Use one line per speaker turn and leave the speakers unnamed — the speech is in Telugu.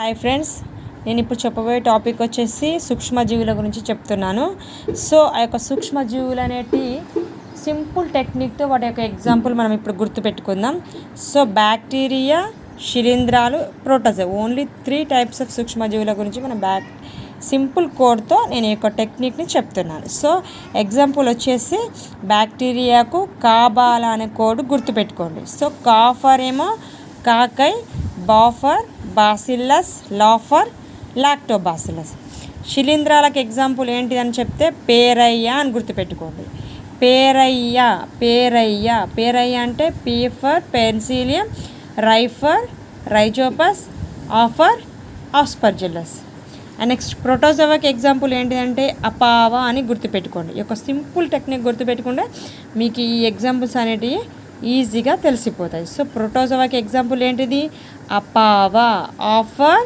హాయ్ ఫ్రెండ్స్, నేను ఇప్పుడు చెప్పబోయే టాపిక్ వచ్చేసి సూక్ష్మజీవుల గురించి చెప్తున్నాను. సో ఆ యొక్క సూక్ష్మజీవులు అనేటి సింపుల్ టెక్నిక్తో వాటి యొక్క ఎగ్జాంపుల్ మనం ఇప్పుడు గుర్తుపెట్టుకుందాం. సో బ్యాక్టీరియా, శిలీంధ్రాలు, ప్రోటోజోవా, ఓన్లీ 3 టైప్స్ ఆఫ్ సూక్ష్మజీవుల గురించి మనం సింపుల్ కోడ్తో నేను ఈ యొక్క టెక్నిక్ని చెప్తున్నాను. సో ఎగ్జాంపుల్ వచ్చేసి బ్యాక్టీరియాకు కాబాలా అనే కోడ్ గుర్తుపెట్టుకోండి. సో కాఫర్ ఏమో కాకై, బాఫర్, బాసిల్లస్, లాఫర్, లాక్టోబాసిల్లస్. శిలీంధ్రాలకు ఎగ్జాంపుల్ ఏంటిదని చెప్తే పేరయ్య అని గుర్తుపెట్టుకోండి. పేరయ్య అంటే పీ ఫర్ పెన్సిలియం, రై for Rhizopus, A for Aspergillus. And next ప్రోటోజోవాకి ఎగ్జాంపుల్ ఏంటిదంటే అపావా అని గుర్తుపెట్టుకోండి. ఈ యొక్క సింపుల్ టెక్నిక్ గుర్తుపెట్టుకుంటే మీకు ఈ ఎగ్జాంపుల్స్ అనేటివి ఈజీగా తెలిసిపోతాయి. సో ప్రోటోజోవాకి ఎగ్జాంపుల్ ఏంటిది? అపావా, ఆఫర్,